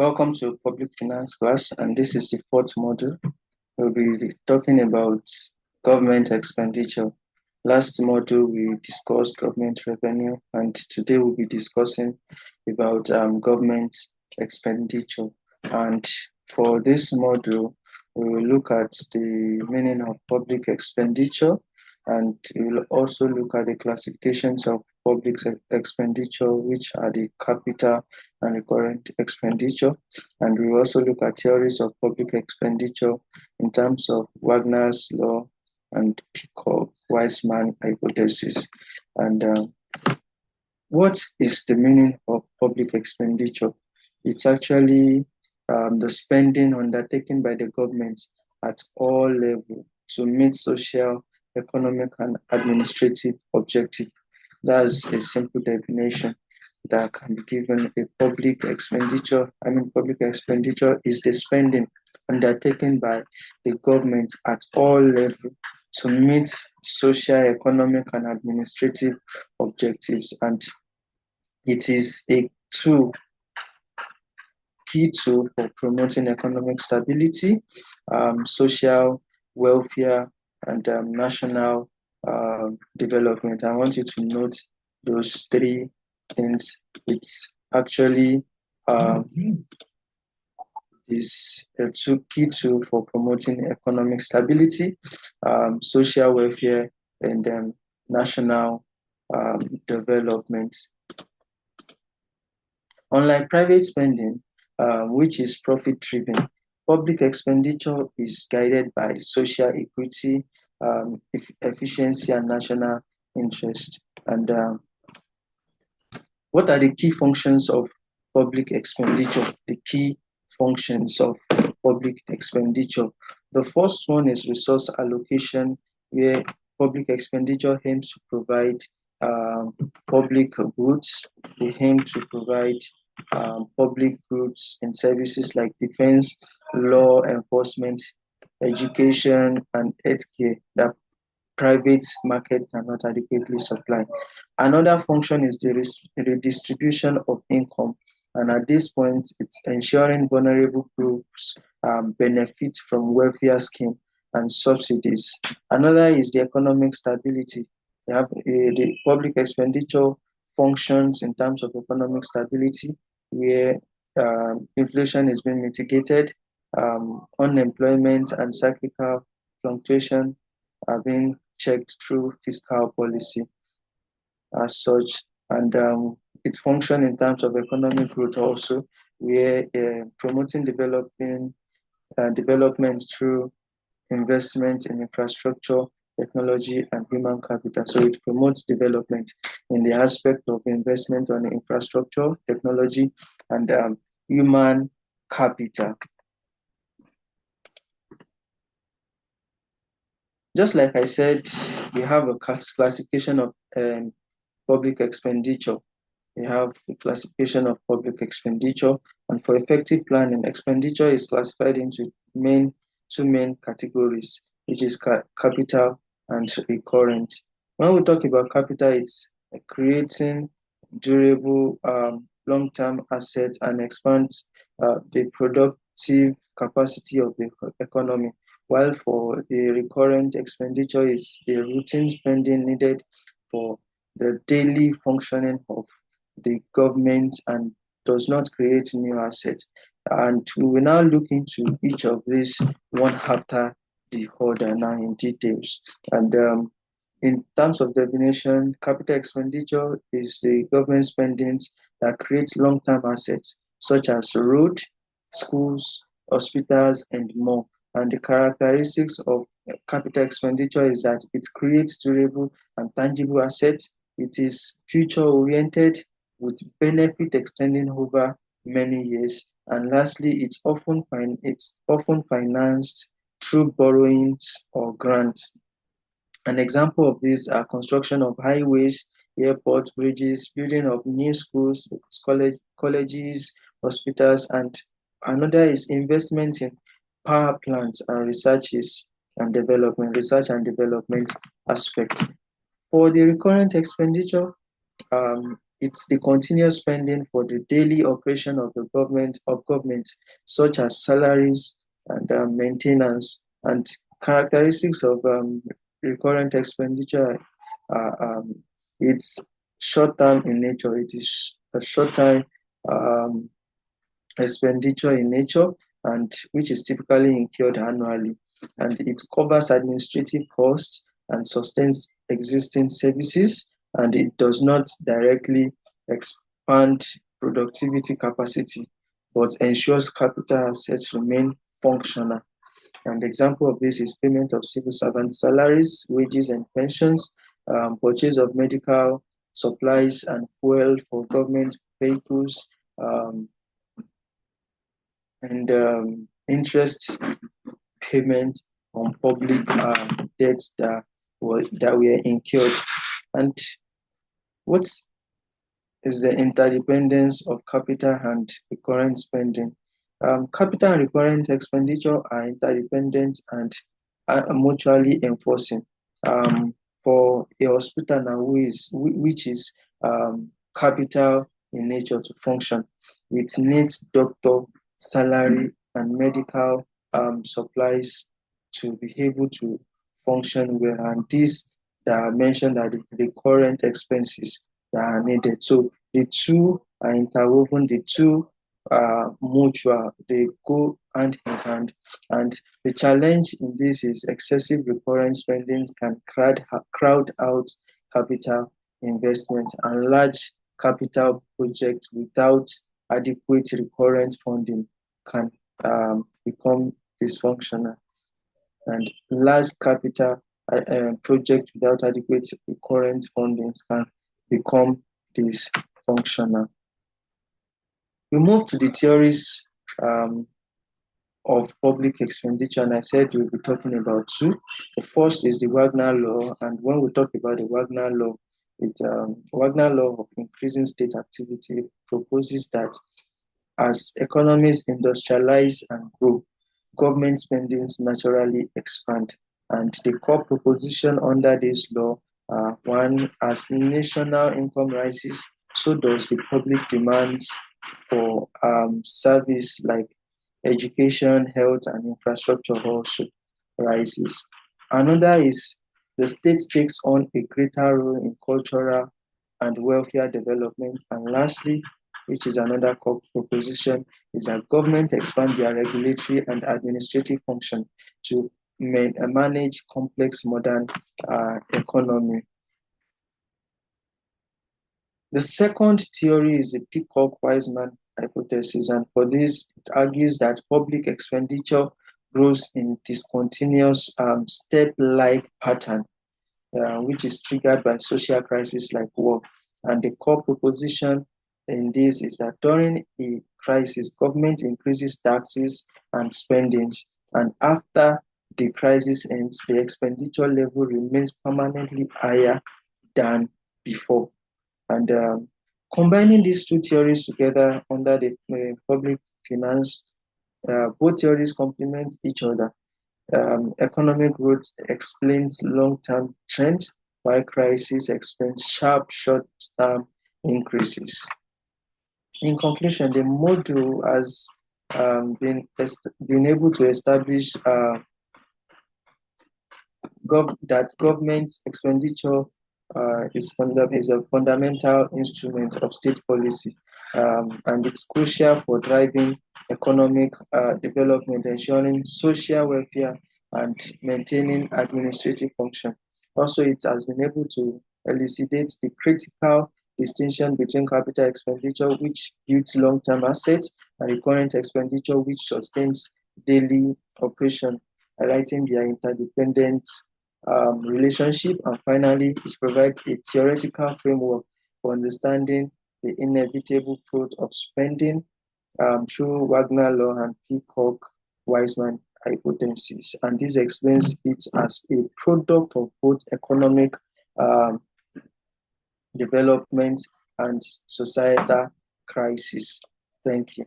Welcome to public finance class, and this is the fourth module. We'll be talking about government expenditure. Last module we discussed government revenue, and today we'll be discussing about government expenditure. And for this module, we will look at the meaning of public expenditure, and we will also look at the classifications of public expenditure, which are the capital and recurrent expenditure. And we also look at theories of public expenditure in terms of Wagner's law and Peacock-Weisman hypothesis. And what is the meaning of public expenditure? It's actually the spending undertaken by the government at all levels to meet social, economic, and administrative objectives. That's a simple definition that can be given. A public expenditure. Public expenditure is the spending undertaken by the government at all levels to meet social, economic, and administrative objectives. And it is a key tool for promoting economic stability, social welfare, and national development. I want you to note those three things. It's actually is a key tool for promoting economic stability, social welfare, and national development. Unlike private spending, which is profit-driven, public expenditure is guided by social equity, efficiency, and national interest. And what are the key functions of public expenditure? The key functions of public expenditure. The first one is resource allocation, where public expenditure aims to provide public goods. They aim to provide public goods and services like defense, law enforcement, education, and healthcare that private markets cannot adequately supply. Another function is the redistribution of income. And at this point, it's ensuring vulnerable groups benefit from welfare scheme and subsidies. Another is the economic stability. We have the public expenditure functions in terms of economic stability, where inflation is being mitigated, unemployment and cyclical fluctuation are being checked through fiscal policy as such. And its function in terms of economic growth also, where promoting development through investment in infrastructure, technology, and human capital. So it promotes development in the aspect of investment on infrastructure, technology, and human capital. Just like I said, we have a classification of public expenditure. We have the classification of public expenditure, and for effective planning, expenditure is classified into two main categories, which is capital and recurrent. When we talk about capital, it's creating durable long-term assets and expands the productive capacity of the economy. While for the recurrent expenditure is the routine spending needed for the daily functioning of the government and does not create new assets. And we will now look into each of these one after the other now in details. And in terms of definition, capital expenditure is the government spendings that creates long-term assets such as road, schools, hospitals, and more. And the characteristics of capital expenditure is that it creates durable and tangible assets. It is future-oriented with benefit extending over many years. And lastly, it's often financed through borrowings or grants. An example of this are construction of highways, airports, bridges, building of new schools, colleges, hospitals, and another is investment in power plants and research and development aspect. For the recurrent expenditure, it's the continuous spending for the daily operation of the government, such as salaries and maintenance. And characteristics of recurrent expenditure are it's short-term in nature. It is a short-term um, expenditure in nature, and which is typically incurred annually, and it covers administrative costs and sustains existing services, and it does not directly expand productivity capacity, but ensures capital assets remain functional. And example of this is payment of civil servant salaries, wages and pensions, purchase of medical supplies and fuel for government vehicles, um, and interest payment on public debts that were incurred. And what is the interdependence of capital and recurrent spending? Capital and recurrent expenditure are interdependent and are mutually enforcing. For a hospital now, which is capital in nature to function, it needs doctor, salary, and medical supplies to be able to function well. And these that are mentioned are the recurrent expenses that are needed. So the two are interwoven, the two are mutual, they go hand in hand. And the challenge in this is excessive recurrent spending can crowd out capital investment, and large capital projects without adequate recurrent funding can become dysfunctional. And large capital projects without adequate recurrent funding can become dysfunctional. We move to the theories of public expenditure, and I said we'll be talking about two. The first is the Wagner Law, and when we talk about the Wagner Law, Wagner Law of increasing state activity proposes that as economies industrialize and grow, government spendings naturally expand. And the core proposition under this law, one, as national income rises, so does the public demands for service like education, health, and infrastructure also rises. Another is the state takes on a greater role in cultural and welfare development. And lastly, which is another core proposition, is that government expand their regulatory and administrative function to manage complex modern economy. The second theory is the Peacock-Wiseman hypothesis, and for this, it argues that public expenditure grows in discontinuous step-like pattern, which is triggered by social crises like war. And the core proposition in this is that during a crisis, government increases taxes and spendings, and after the crisis ends, the expenditure level remains permanently higher than before. And combining these two theories together under the public finance, both theories complement each other. Economic growth explains long-term trends, while crisis explains sharp short-term increases. In conclusion, the model has been able to establish that government expenditure is a fundamental instrument of state policy, and it's crucial for driving economic development, ensuring social welfare, and maintaining administrative function. Also, it has been able to elucidate the critical distinction between capital expenditure, which builds long-term assets, and recurrent expenditure, which sustains daily operation, highlighting their interdependent relationship. And finally, it provides a theoretical framework for understanding the inevitable growth of spending through Wagner Law and Peacock-Wiseman hypothesis. And this explains it as a product of both economic um, development and societal crisis. Thank you.